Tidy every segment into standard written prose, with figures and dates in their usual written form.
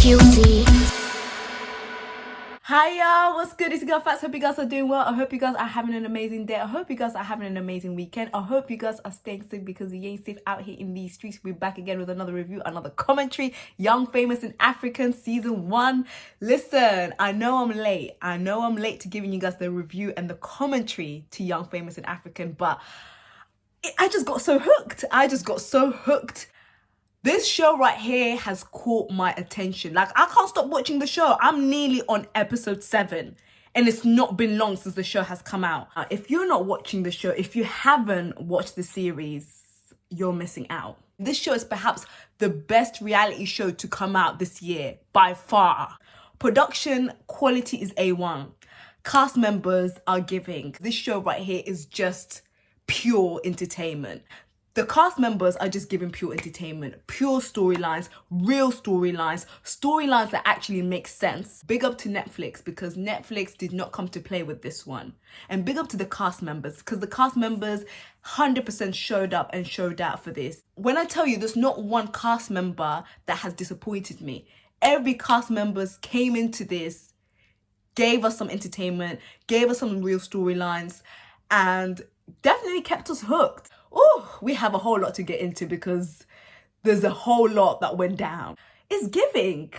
QC. Hi y'all, what's good? It's your girl Fats. Hope you guys are doing well. I hope you guys are having an amazing day. I hope you guys are having an amazing weekend. I hope you guys are staying safe because we ain't safe out here in these streets. We're back again with another review, another commentary. Young, Famous and African season 1. Listen, I know I'm late. I know I'm late to giving you guys the review and the commentary to Young, Famous and African, but I just got so hooked. This show right here has caught my attention. Like, I can't stop watching the show. I'm nearly on episode 7 and it's not been long since the show has come out. If you're not watching the show, if you haven't watched the series, you're missing out. This show is perhaps the best reality show to come out this year, by far. Production quality is A1. Cast members are giving. This show right here is just pure entertainment. The cast members are just giving pure entertainment, pure storylines, real storylines, storylines that actually make sense. Big up to Netflix because Netflix did not come to play with this one. And big up to the cast members because the cast members 100% showed up and showed out for this. When I tell you there's not one cast member that has disappointed me. Every cast members came into this, gave us some entertainment, gave us some real storylines, and definitely kept us hooked. Oh, we have a whole lot to get into because there's a whole lot that went down. It's giving.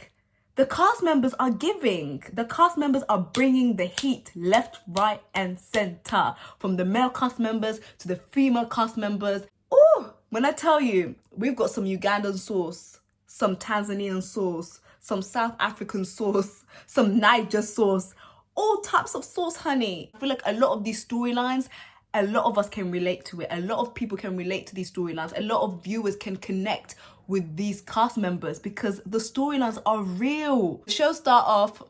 The cast members are giving. The cast members are bringing the heat left, right, and center. From the male cast members to the female cast members. Oh, when I tell you, we've got some Ugandan sauce, some Tanzanian sauce, some South African sauce, some Niger sauce, all types of sauce, honey. I feel like a lot of these storylines, a lot of us can relate to it. A lot of people can relate to these storylines. A lot of viewers can connect with these cast members because the storylines are real. The show starts off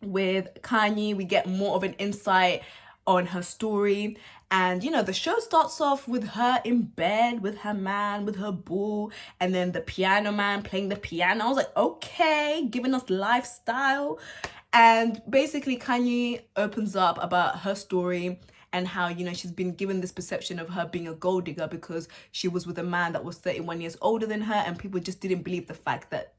with Khany. We get more of an insight on her story. And, you know, the show starts off with her in bed with her man, with her boo, and then the piano man playing the piano. I was like, okay, giving us lifestyle. And basically, Khany opens up about her story and how, you know, she's been given this perception of her being a gold digger because she was with a man that was 31 years older than her, and people just didn't believe the fact that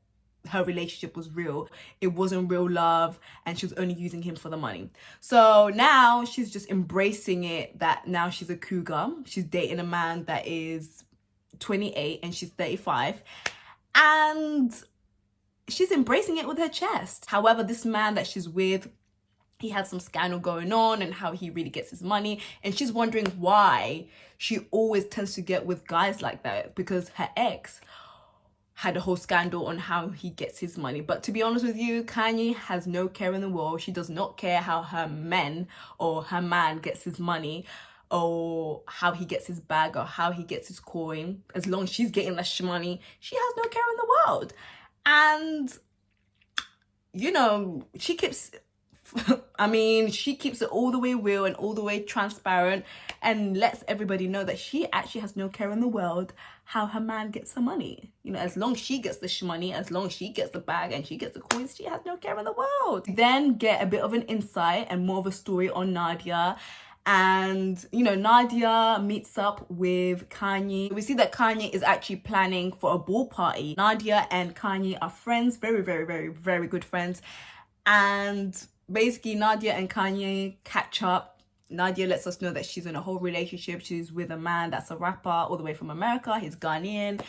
her relationship was real. It wasn't real love, and she was only using him for the money. So now she's just embracing it, that now she's a cougar. She's dating a man that is 28 and she's 35. And she's embracing it with her chest. However, this man that she's with, he had some scandal going on and how he really gets his money. And she's wondering why she always tends to get with guys like that, because her ex had a whole scandal on how he gets his money. But to be honest with you, Khany has no care in the world. She does not care how her men or her man gets his money or how he gets his bag or how he gets his coin. As long as she's getting that money, she has no care in the world. And, you know, she keeps it all the way real and all the way transparent and lets everybody know that she actually has no care in the world how her man gets her money. You know, as long as she gets the money, as long as she gets the bag and she gets the coins, she has no care in the world. Then get a bit of an insight and more of a story on Nadia. And, you know, Nadia meets up with Khany. We see that Khany is actually planning for a ball party. Nadia and Khany are friends, very, very, very, very good friends. And basically, Nadia and Khany catch up. Nadia lets us know that she's in a whole relationship. She's with a man that's a rapper all the way from America. He's Ghanaian.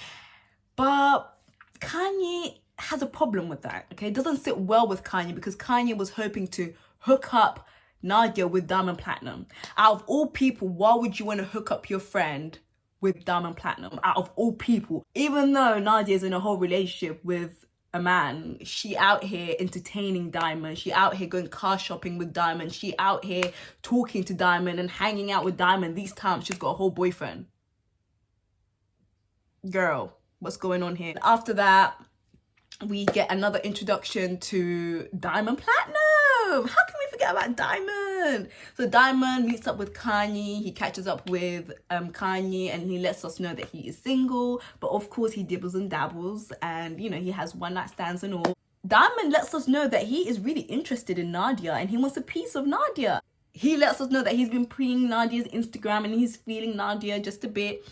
But Khany has a problem with that, okay? It doesn't sit well with Khany because Khany was hoping to hook up Nadia with Diamond Platnumz. Out of all people, why would you want to hook up your friend with Diamond Platnumz? Out of all people. Even though Nadia's in a whole relationship with a man, she out here entertaining Diamond. She out here going car shopping with Diamond. She out here talking to Diamond and hanging out with Diamond. These times she's got a whole boyfriend. Girl, what's going on here? After that, we get another introduction to Diamond Platnumz. How can we forget about Diamond? So Diamond meets up with Khany. He catches up with Khany and he lets us know that he is single. But of course he dibbles and dabbles and, you know, he has one night stands and all. Diamond lets us know that he is really interested in Nadia and he wants a piece of Nadia. He lets us know that he's been preying Nadia's Instagram and he's feeling Nadia just a bit.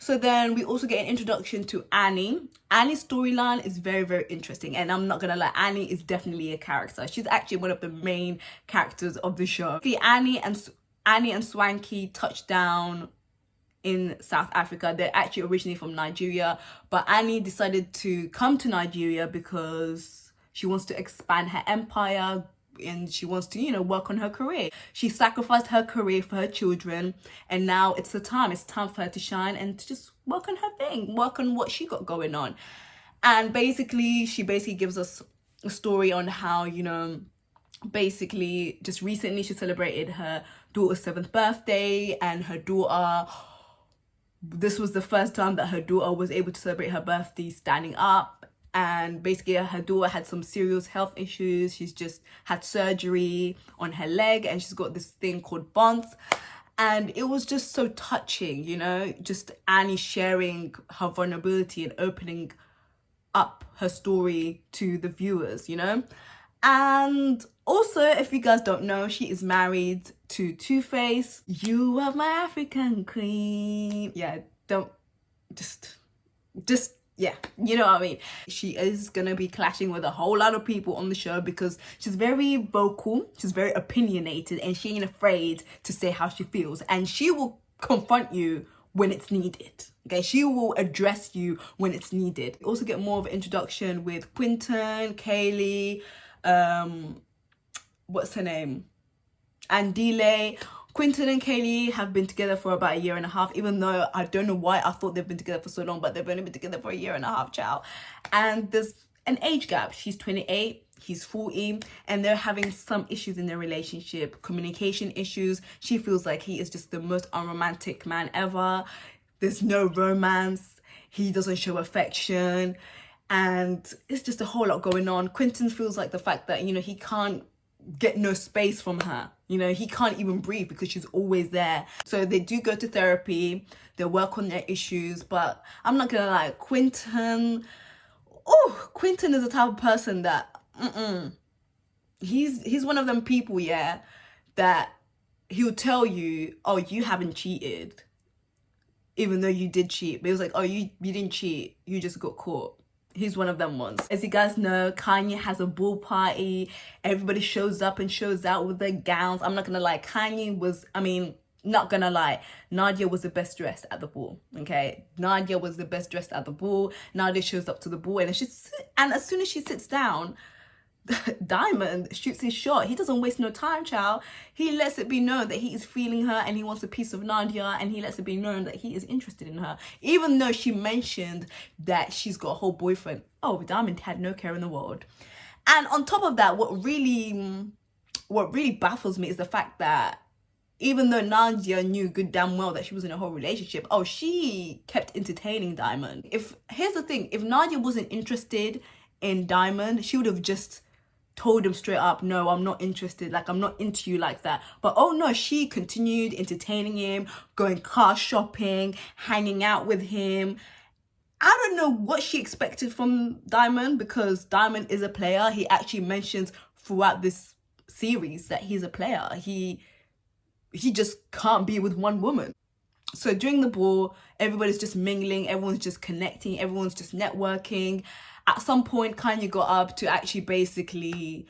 So then we also get an introduction to Annie. Annie's storyline is very, very interesting. And I'm not going to lie, Annie is definitely a character. She's actually one of the main characters of the show. Annie and Swanky touched down in South Africa. They're actually originally from Nigeria. But Annie decided to come to Nigeria because she wants to expand her empire, and she wants to, you know, work on her career. She sacrificed her career for her children, and now it's time for her to shine and to just work on her thing, work on what she got going on. And she gives us a story on how, you know, basically just recently she celebrated her daughter's 7th birthday, and her daughter, this was the first time that her daughter was able to celebrate her birthday standing up. And basically her daughter had some serious health issues. She's just had surgery on her leg, and she's got this thing called Mbau'S. And it was just so touching, you know, just Annie sharing her vulnerability and opening up her story to the viewers, you know. And also, if you guys don't know, she is married to Two-Face. You are my African queen. Yeah, yeah, you know what I mean. She is gonna be clashing with a whole lot of people on the show because she's very vocal, she's very opinionated, and she ain't afraid to say how she feels. And she will confront you when it's needed. Okay, she will address you when it's needed. You also get more of an introduction with Quinton, Kaylee, what's her name? Andile. Quinton and Khany have been together for about 1.5 years, even though I don't know why I thought they've been together for so long, but they've only been together for 1.5 years, child. And there's an age gap. She's 28, he's 40, and they're having some issues in their relationship, communication issues. She feels like he is just the most unromantic man ever. There's no romance. He doesn't show affection. And it's just a whole lot going on. Quinton feels like the fact that, you know, he can't get no space from her. You know, he can't even breathe because she's always there. So they do go to therapy, they work on their issues, but I'm not gonna lie, Quinton is the type of person that he's one of them people, yeah, that he'll tell you, oh, you haven't cheated, even though you did cheat. But he was like, oh, you didn't cheat, you just got caught. He's one of them ones. As you guys know, Khany has a ball party. Everybody shows up and shows out with their gowns. I'm not gonna lie, not gonna lie, Nadia was the best dressed at the ball, okay? Nadia was the best dressed at the ball. Nadia shows up to the ball, and as soon as she sits down, Diamond shoots his shot. He doesn't waste no time, child. He lets it be known that he is feeling her and he wants a piece of Nadia, and he lets it be known that he is interested in her. Even though she mentioned that she's got a whole boyfriend. Oh, Diamond had no care in the world. And on top of that, what really baffles me is the fact that even though Nadia knew good damn well that she was in a whole relationship, she kept entertaining Diamond. Here's the thing, if Nadia wasn't interested in Diamond, she would have just told him straight up, no, I'm not interested, like I'm not into you like that. But oh no, she continued entertaining him, going car shopping, hanging out with him. I don't know what she expected from Diamond, because Diamond is a player. He actually mentions throughout this series that he's a player. He just can't be with one woman. So during the ball, everybody's just mingling, everyone's just connecting, everyone's just networking. At some point, Khany got up to actually basically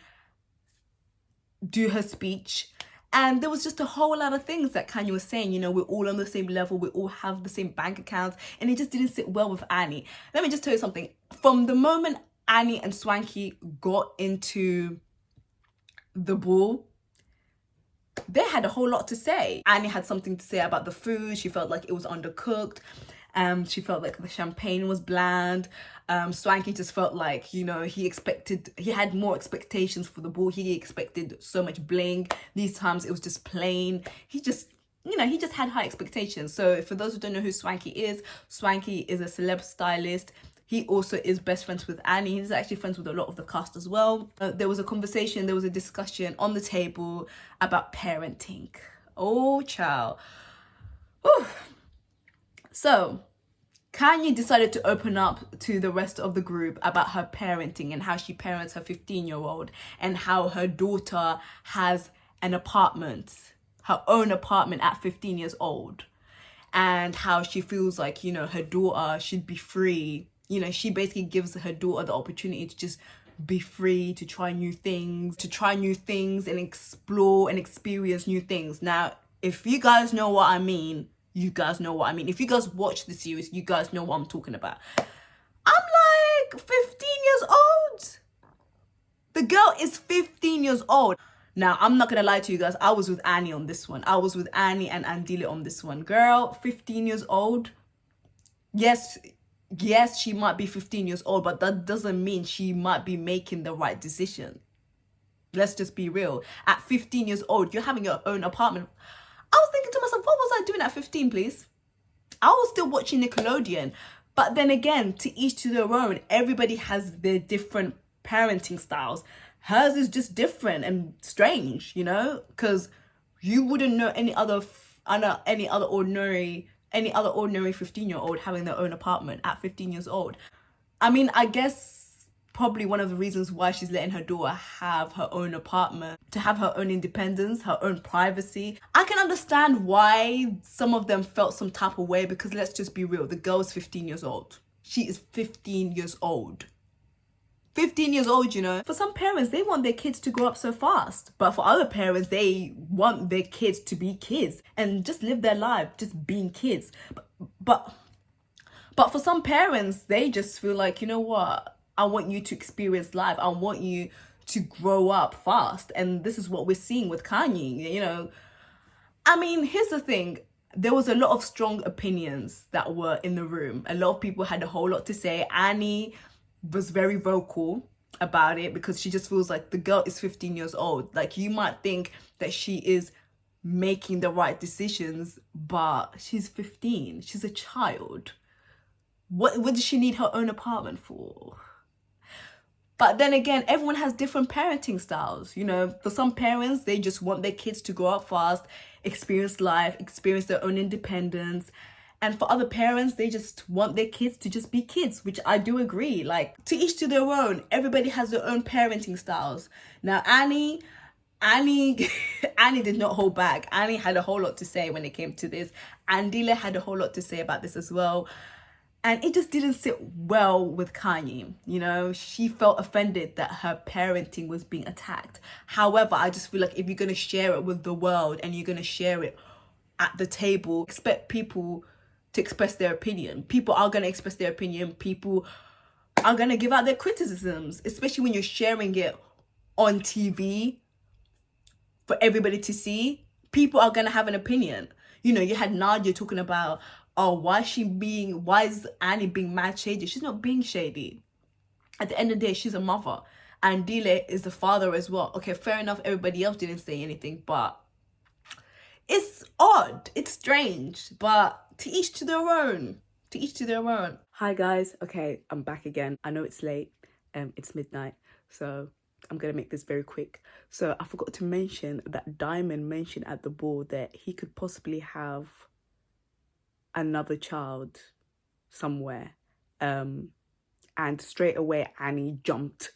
do her speech. And there was just a whole lot of things that Khany was saying. You know, we're all on the same level. We all have the same bank accounts. And it just didn't sit well with Annie. Let me just tell you something. From the moment Annie and Swanky got into the ball, they had a whole lot to say. Annie had something to say about the food. She felt like it was undercooked. She felt like the champagne was bland. Swanky just felt like, you know, he had more expectations for the ball. He expected so much bling. These times it was just plain. He just had high expectations. So for those who don't know who Swanky is a celeb stylist. He also is best friends with Annie. He's actually friends with a lot of the cast as well. There was a discussion on the table about parenting. Oh, child. Whew. So, Khany decided to open up to the rest of the group about her parenting and how she parents her 15-year-old, and how her daughter has an apartment, her own apartment at 15 years old. and how she feels like, you know, her daughter should be free. You know, she basically gives her daughter the opportunity to just be free, to try new things, and explore and experience new things. Now, if you guys know what I mean, you guys know what I mean. If you guys watch the series, you guys know what I'm talking about. I'm like 15 years old. The girl is 15 years old. Now, I'm not gonna lie to you guys. I was with Annie on this one. I was with Annie and Andile on this one. Girl, 15 years old. Yes, she might be 15 years old, but that doesn't mean she might be making the right decision. Let's just be real. At 15 years old, you're having your own apartment. I was thinking to myself, what was I doing at 15, please? I was still watching Nickelodeon. But then again, to each to their own. Everybody has their different parenting styles. Hers is just different and strange, you know, because you wouldn't know any other ordinary 15-year-old having their own apartment at 15 years old. I mean, I guess probably one of the reasons why she's letting her daughter have her own apartment, to have her own independence, her own privacy. I can understand why some of them felt some type of way, because let's just be real, the girl is 15 years old. She is 15 years old. 15 years old, you know. For some parents, they want their kids to grow up so fast. But for other parents, they want their kids to be kids and just live their life, just being kids. But for some parents, they just feel like, you know what? I want you to experience life. I want you to grow up fast. And this is what we're seeing with Khany, you know. I mean, here's the thing. There was a lot of strong opinions that were in the room. A lot of people had a whole lot to say. Annie was very vocal about it because she just feels like the girl is 15 years old. Like, you might think that she is making the right decisions, but she's 15. She's a child. What does she need her own apartment for? But then again, everyone has different parenting styles. You know, for some parents, they just want their kids to grow up fast, experience life, experience their own independence. And for other parents, they just want their kids to just be kids, which I do agree. Like, to each to their own. Everybody has their own parenting styles. Now, Annie did not hold back. Annie had a whole lot to say when it came to this. Andile had a whole lot to say about this as well. And it just didn't sit well with Khany. You know, she felt offended that her parenting was being attacked. However, I just feel like if you're going to share it with the world and you're going to share it at the table, expect people to express their opinion. People are going to express their opinion. People are going to give out their criticisms, especially when you're sharing it on TV for everybody to see. People are going to have an opinion. You know, you had Nadia talking about, oh, why is Annie being mad shady? She's not being shady. At the end of the day, she's a mother. And Dile is the father as well. Okay, fair enough, everybody else didn't say anything, but it's odd. It's strange. But to each to their own. To each to their own. Hi guys. Okay, I'm back again. I know it's late. It's midnight. So I'm going to make this very quick. So I forgot to mention that Diamond mentioned at the ball that he could possibly have another child somewhere. And straight away, Annie jumped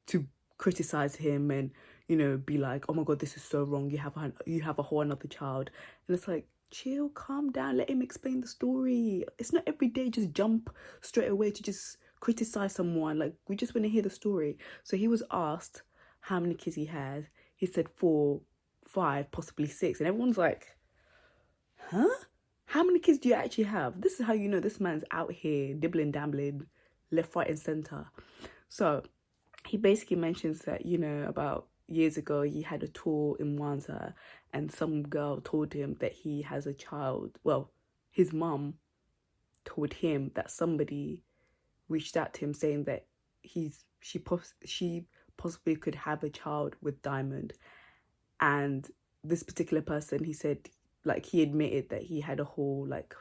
to criticize him and, you know, be like, oh my God, this is so wrong. You have a whole another child. And it's like, chill, calm down, let him explain the story. It's not every day just jump straight away to just criticize someone. Like, we just want to hear the story. So he was asked how many kids he had. He said 4, 5, possibly 6. And everyone's like, huh? How many kids do you actually have? This is how you know this man's out here dibbling, dabbling, left, right and centre. So he basically mentions that, you know, about years ago he had a tour in Mwanza and some girl told him that he has a child. Well, his mum told him that somebody reached out to him saying that she possibly could have a child with Diamond. And this particular person, he said, like, he admitted that he had a whole, like,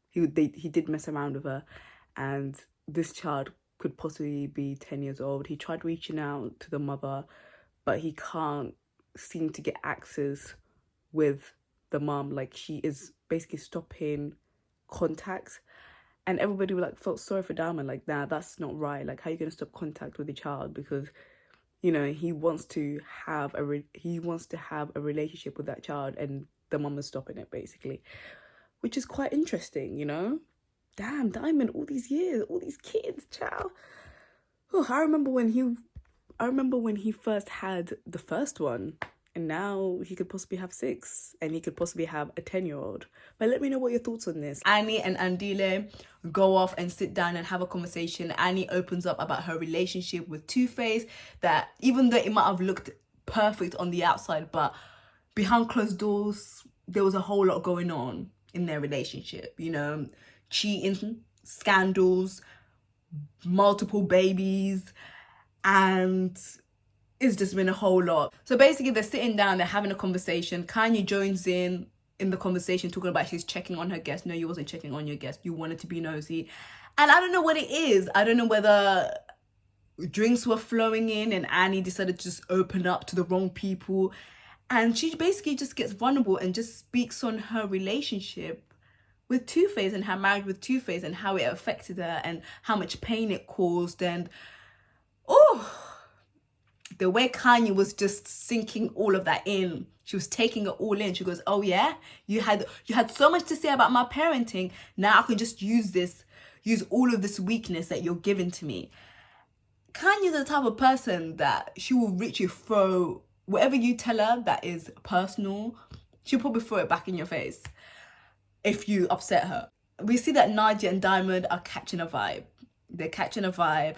he did mess around with her, and this child could possibly be 10 years old. He tried reaching out to the mother, but he can't seem to get access with the mom. Like, she is basically stopping contact. And everybody like felt sorry for Diamond. Like, nah, that's not right. Like, how are you going to stop contact with the child? Because, you know, he wants to have a relationship with that child, and the mom is stopping it, basically. which is quite interesting, you know. Damn, Diamond, all these years, all these kids, child. Oh, I remember when he first had the first one, and now he could possibly have 6, and he could possibly have a 10-year-old. But let me know what your thoughts on this. Annie and Andile go off and sit down and have a conversation. Annie opens up about her relationship with Two-Face, that even though it might have looked perfect on the outside, but behind closed doors, there was a whole lot going on in their relationship, you know, cheating, scandals, multiple babies, and it's just been a whole lot. So basically they're sitting down, they're having a conversation. Khany joins in the conversation, talking about she's checking on her guest. No, you wasn't checking on your guest, you wanted to be nosy. And I don't know what it is. I don't know whether drinks were flowing in and Annie decided to just open up to the wrong people, and she basically just gets vulnerable and just speaks on her relationship with Two-Face and her marriage with Two-Face and how it affected her and how much pain it caused. And the way Khany was just sinking all of that in. She was taking it all in. She goes, oh yeah, you had so much to say about my parenting. Now I can just use all of this weakness that you're giving to me. Kanye's the type of person that she will literally throw whatever you tell her that is personal, she'll probably throw it back in your face if you upset her. We see that Nadia and Diamond are catching a vibe. They're catching a vibe.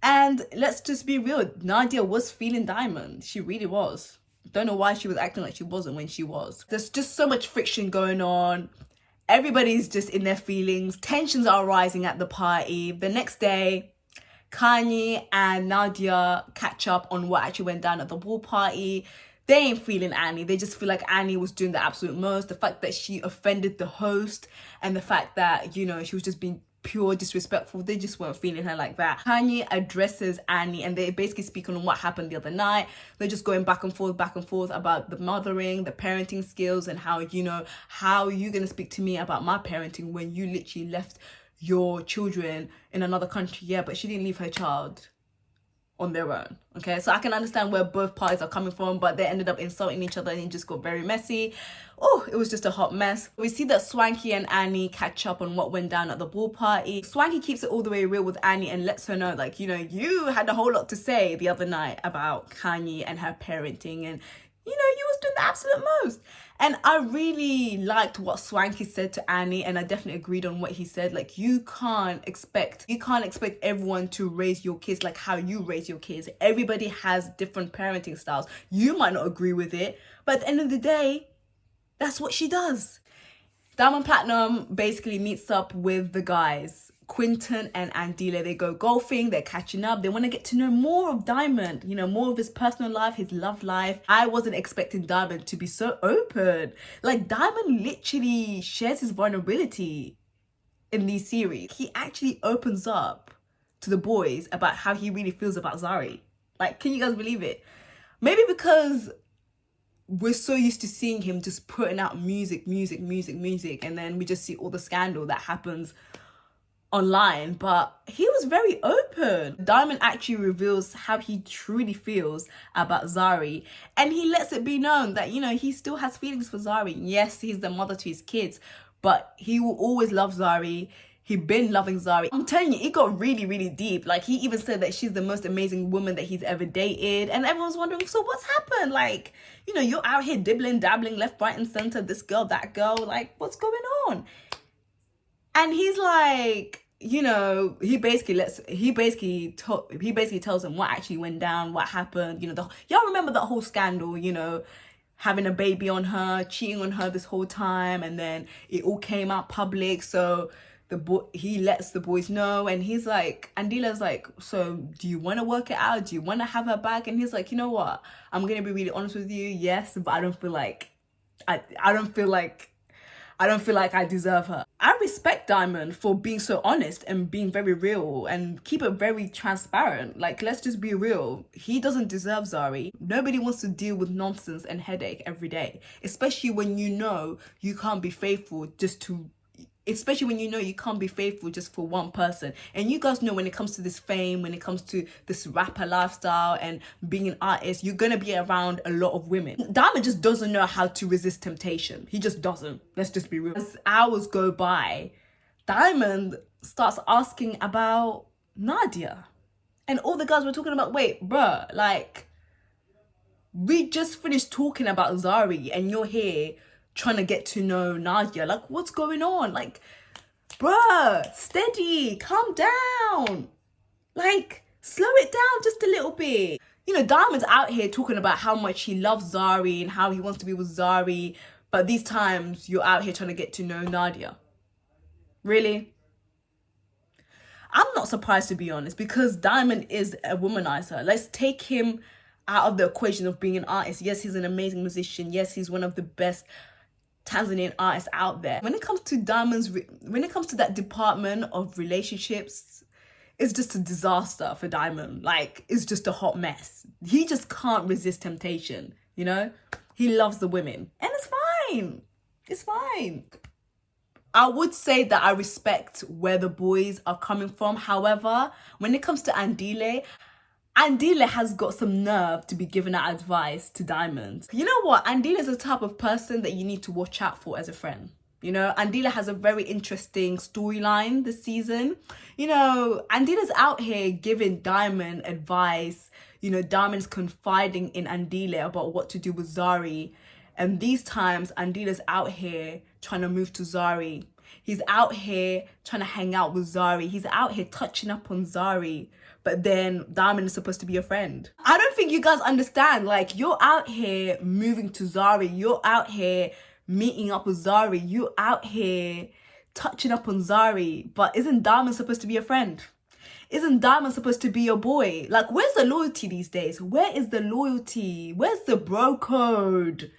And let's just be real, Nadia was feeling Diamond. She really was. Don't know why she was acting like she wasn't when she was. There's just so much friction going on. Everybody's just in their feelings. Tensions are rising at the party. The next day, Khany and Nadia catch up on what actually went down at the ball party. They ain't feeling Annie. They just feel like Annie was doing the absolute most. The fact that she offended the host and the fact that, you know, she was just being pure disrespectful, they just weren't feeling her like that. Khany addresses Annie and they basically speak on what happened the other night. They're just going back and forth about the mothering, the parenting skills, and how, you know, how are you gonna speak to me about my parenting when you literally left your children in another country? Yeah, but she didn't leave her child on their own. Okay, so I can understand where both parties are coming from, but they ended up insulting each other and it just got very messy. Oh, it was just a hot mess. We see that Swanky and Annie catch up on what went down at the ball party. Swanky keeps it all the way real with Annie and lets her know, like, you know, you had a whole lot to say the other night about Khany and her parenting, and you know, you was doing the absolute most. And I really liked what Swanky said to Annie, and I definitely agreed on what he said. Like, you can't expect everyone to raise your kids like how you raise your kids. Everybody has different parenting styles. You might not agree with it, but at the end of the day, that's what she does. Diamond Platnumz basically meets up with the guys, Quinton and Andile. They go golfing, they're catching up, they want to get to know more of Diamond, you know, more of his personal life, his love life. I wasn't expecting Diamond to be so open. Like, Diamond literally shares his vulnerability in these series. He actually opens up to the boys about how he really feels about Zari. Like, can you guys believe it? Maybe because we're so used to seeing him just putting out music, and then we just see all the scandal that happens online, but he was very open. Diamond actually reveals how he truly feels about Zari, and he lets it be known that, you know, he still has feelings for Zari. Yes, he's the mother to his kids, but he will always love Zari. He'd been loving Zari. I'm telling you, it got really, really deep. Like, he even said that she's the most amazing woman that he's ever dated. And everyone's wondering, so what's happened? Like, you know, you're out here dibbling, dabbling, left, right, and center, this girl, that girl. Like, what's going on? And he's like, you know, he basically tells him what actually went down, what happened. You know, y'all remember that whole scandal, you know, having a baby on her, cheating on her this whole time, and then it all came out public. So he lets the boys know, and he's like, Andila's like, so do you want to work it out? Do you want to have her back? And he's like, you know what? I'm gonna be really honest with you. Yes, but I don't feel like I don't feel like I deserve her. I respect Diamond for being so honest and being very real and keep it very transparent. Like, let's just be real. He doesn't deserve Zari. Nobody wants to deal with nonsense and headache every day, especially when you know you can't be faithful just to especially when you know you can't be faithful just for one person. And you guys know when it comes to this fame, when it comes to this rapper lifestyle and being an artist, you're gonna be around a lot of women. Diamond just doesn't know how to resist temptation. He just doesn't. Let's just be real. As hours go by, Diamond starts asking about Nadia. And all the guys were talking about, wait, bruh, like, we just finished talking about Zari and you're here trying to get to know Nadia. Like, what's going on? Like, bruh, steady, calm down. Like, slow it down just a little bit. You know, Diamond's out here talking about how much he loves Zari and how he wants to be with Zari. But these times, you're out here trying to get to know Nadia. Really? I'm not surprised, to be honest, because Diamond is a womanizer. Let's take him out of the equation of being an artist. Yes, he's an amazing musician. Yes, he's one of the best Tanzanian artists out there. When it comes to Diamond's, when it comes to that department of relationships, it's just a disaster for Diamond. Like, it's just a hot mess. He just can't resist temptation, you know? He loves the women. And it's fine. It's fine. I would say that I respect where the boys are coming from. However, when it comes to Andile has got some nerve to be giving out advice to Diamond. You know what? Andile is the type of person that you need to watch out for as a friend. You know, Andile has a very interesting storyline this season. You know, Andile's out here giving Diamond advice. You know, Diamond's confiding in Andile about what to do with Zari. And these times, Andile's out here trying to move to Zari. He's out here trying to hang out with Zari. He's out here touching up on Zari. But then Diamond is supposed to be a friend. I don't think you guys understand. Like, you're out here moving to Zari. You're out here meeting up with Zari. You're out here touching up on Zari. But isn't Diamond supposed to be a friend? Isn't Diamond supposed to be your boy? Like, where's the loyalty these days? Where is the loyalty? Where's the bro code?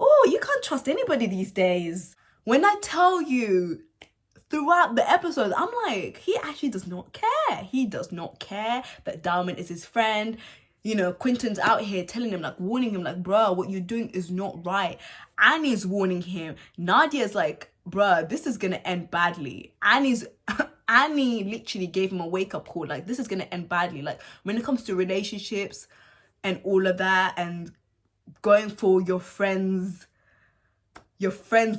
Oh, you can't trust anybody these days. When I tell you, throughout the episodes, I'm like, he actually does not care. He does not care that Diamond is his friend. You know, Quinton's out here telling him, like, warning him, like, bruh, what you're doing is not right. Annie's warning him. Nadia's like, bruh, this is gonna end badly. Annie literally gave him a wake-up call. Like, this is gonna end badly. Like, when it comes to relationships and all of that and going for your friend's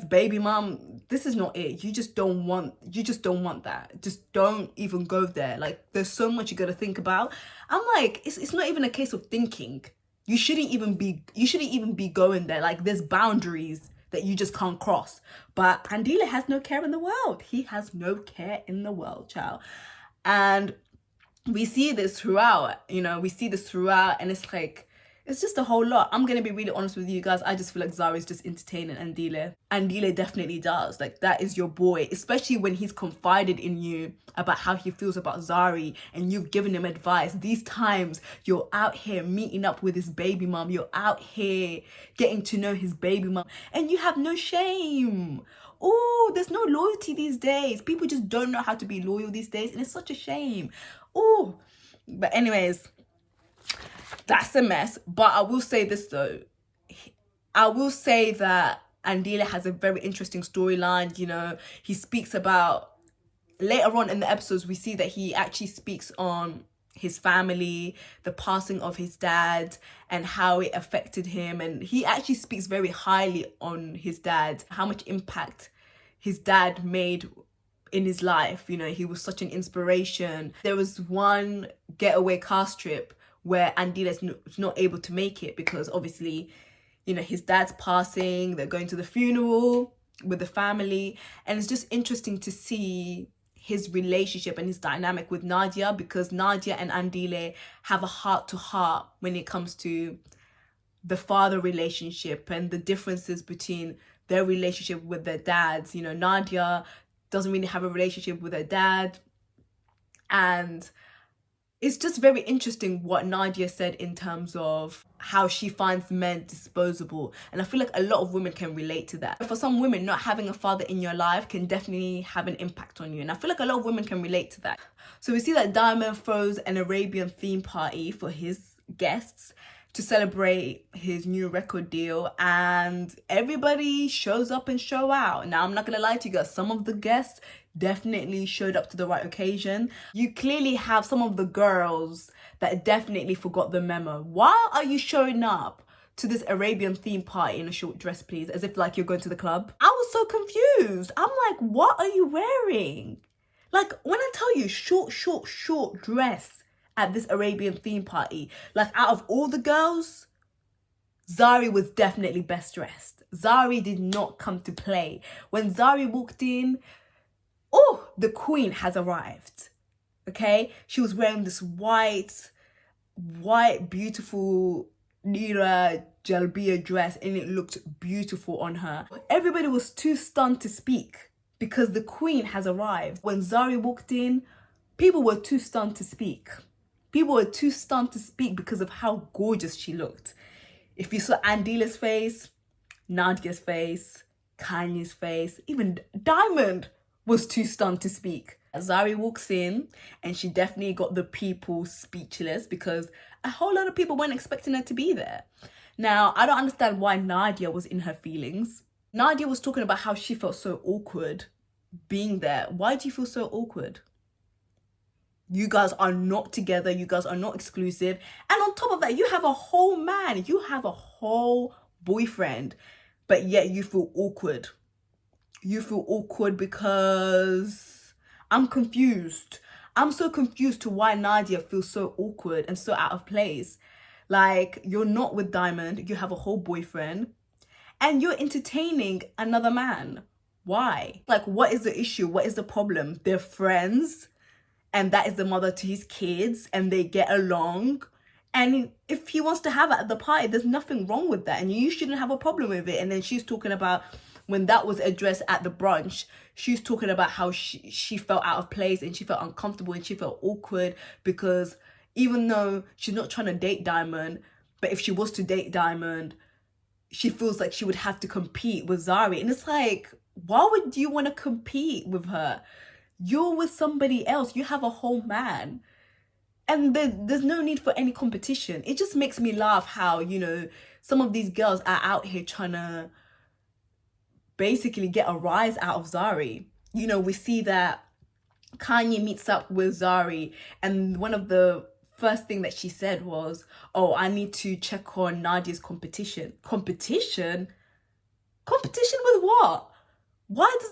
baby mom, this is not it. You just don't want that. Just don't even go there. Like, there's so much you gotta think about. I'm like, it's not even a case of thinking. You shouldn't even be going there. Like, there's boundaries that you just can't cross. But Andile has no care in the world. He has no care in the world, child. And we see this throughout, you know, and it's like, it's just a whole lot. I'm going to be really honest with you guys. I just feel like Zari's just entertaining Andile. Andile definitely does. Like, that is your boy. Especially when he's confided in you about how he feels about Zari and you've given him advice. These times, you're out here meeting up with his baby mom. You're out here getting to know his baby mom. And you have no shame. Oh, there's no loyalty these days. People just don't know how to be loyal these days. And it's such a shame. Oh, but anyways, that's a mess. But I will say this though. I will say that Andile has a very interesting storyline. You know, he speaks about, later on in the episodes, we see that he actually speaks on his family, the passing of his dad and how it affected him. And he actually speaks very highly on his dad, how much impact his dad made in his life. You know, he was such an inspiration. There was one getaway cast trip where Andile's not able to make it because obviously, you know, his dad's passing, they're going to the funeral with the family. And it's just interesting to see his relationship and his dynamic with Nadia, because Nadia and Andile have a heart-to-heart when it comes to the father relationship and the differences between their relationship with their dads. You know, Nadia doesn't really have a relationship with her dad, and it's just very interesting what Nadia said in terms of how she finds men disposable. And I feel like a lot of women can relate to that. For some women, not having a father in your life can definitely have an impact on you. And I feel like a lot of women can relate to that. So we see that Diamond throws an Arabian theme party for his guests. to celebrate his new record deal, and everybody shows up and show out. Now, I'm not gonna lie to you guys, some of the guests definitely showed up to the right occasion. You clearly have some of the girls that definitely forgot the memo. Why are you showing up to this Arabian theme party in a short dress, please, as if like you're going to the club? I was so confused. I'm like, what are you wearing? Like, when I tell you short dress at this Arabian theme party, like, out of all the girls, Zari was definitely best dressed. Zari did not come to play. When Zari walked in, oh, the queen has arrived. Okay? She was wearing this white, beautiful Nira Jalbiya dress, and it looked beautiful on her. Everybody was too stunned to speak because the queen has arrived. When Zari walked in, people were too stunned to speak. People were too stunned to speak because of how gorgeous she looked. If you saw Andila's face, Nadia's face, Khany's face, even Diamond was too stunned to speak. Zari walks in and she definitely got the people speechless because a whole lot of people weren't expecting her to be there. Now, I don't understand why Nadia was in her feelings. Nadia was talking about how she felt so awkward being there. Why do you feel so awkward? You guys are not together. You guys are not exclusive. And on top of that, you have a whole man. You have a whole boyfriend. But yet you feel awkward. You feel awkward because I'm confused. I'm so confused to why Nadia feels so awkward and so out of place. Like, you're not with Diamond. You have a whole boyfriend. And you're entertaining another man. Why? Like, what is the issue? What is the problem? They're friends. And that is the mother to his kids, and they get along. And if he wants to have it at the party, there's nothing wrong with that, and you shouldn't have a problem with it. And then she's talking about, when that was addressed at the brunch, she's talking about how she felt out of place and she felt uncomfortable and she felt awkward because even though she's not trying to date Diamond, but if she was to date Diamond, she feels like she would have to compete with Zari. And it's like, why would you want to compete with her? You're with somebody else. You have a whole man. And there's no need for any competition. It just makes me laugh how, you know, some of these girls are out here trying to basically get a rise out of Zari. You know, we see that Khany meets up with Zari, and one of the first thing that she said was, oh, I need to check on Nadia's competition. Competition? Competition with what? Why does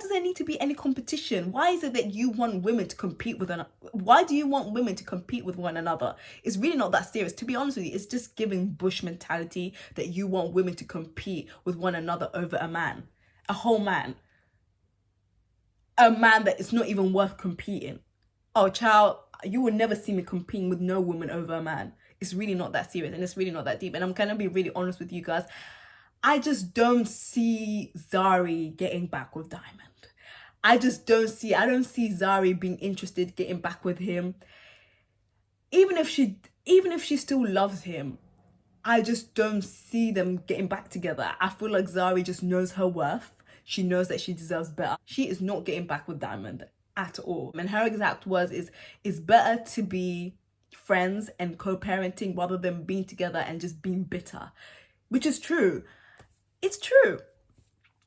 there need to be any competition? Why is it that you want women to compete with why do you want women to compete with one another? It's really not that serious. To be honest with you, it's just giving Bush mentality that you want women to compete with one another over a man. A whole man. A man that is not even worth competing. Oh, child, you will never see me competing with no woman over a man. It's really not that serious, and it's really not that deep. And I'm gonna be really honest with you guys. I just don't see Zari getting back with Diamond. I don't see Zari being interested getting back with him. Even if she still loves him, I just don't see them getting back together. I feel like Zari just knows her worth. She knows that she deserves better. She is not getting back with Diamond at all. And her exact words is, it's better to be friends and co-parenting rather than being together and just being bitter. Which is true. It's true.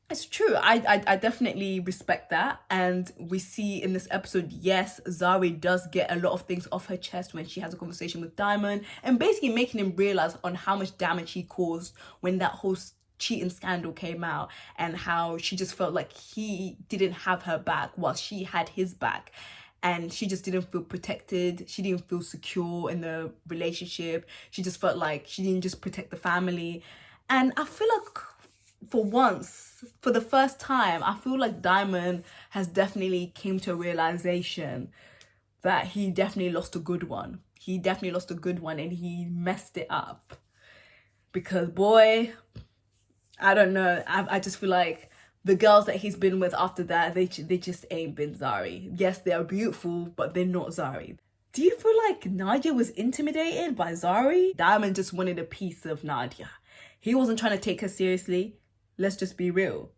It's true. I definitely respect that. And we see in this episode, yes, Zari does get a lot of things off her chest when she has a conversation with Diamond, and basically making him realize on how much damage he caused when that whole cheating scandal came out, and how she just felt like he didn't have her back while she had his back. And she just didn't feel protected. She didn't feel secure in the relationship. She just felt like she didn't just protect the family. And I feel like for once, for the first time, I feel like Diamond has definitely came to a realization that he definitely lost a good one. He definitely lost a good one, and he messed it up. Because boy, I don't know. I just feel like the girls that he's been with after that, they just ain't been Zari. Yes, they are beautiful, but they're not Zari. Do you feel like Nadia was intimidated by Zari? Diamond just wanted a piece of Nadia. He wasn't trying to take her seriously. Let's just be real.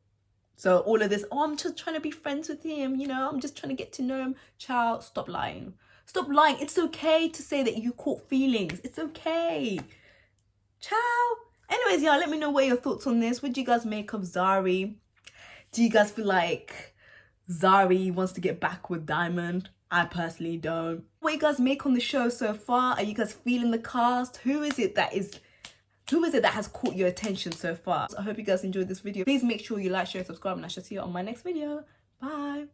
So all of this, oh, I'm just trying to be friends with him, you know, I'm just trying to get to know him. Child, stop lying. Stop lying. It's okay to say that you caught feelings. It's okay. Ciao. Anyways, y'all, let me know what your thoughts on this. What do you guys make of Zari? Do you guys feel like Zari wants to get back with Diamond? I personally don't. What you guys make on the show so far? Are you guys feeling the cast? Who is it that has caught your attention so far? I hope you guys enjoyed this video. Please make sure you like, share, subscribe, and I shall see you on my next video. Bye.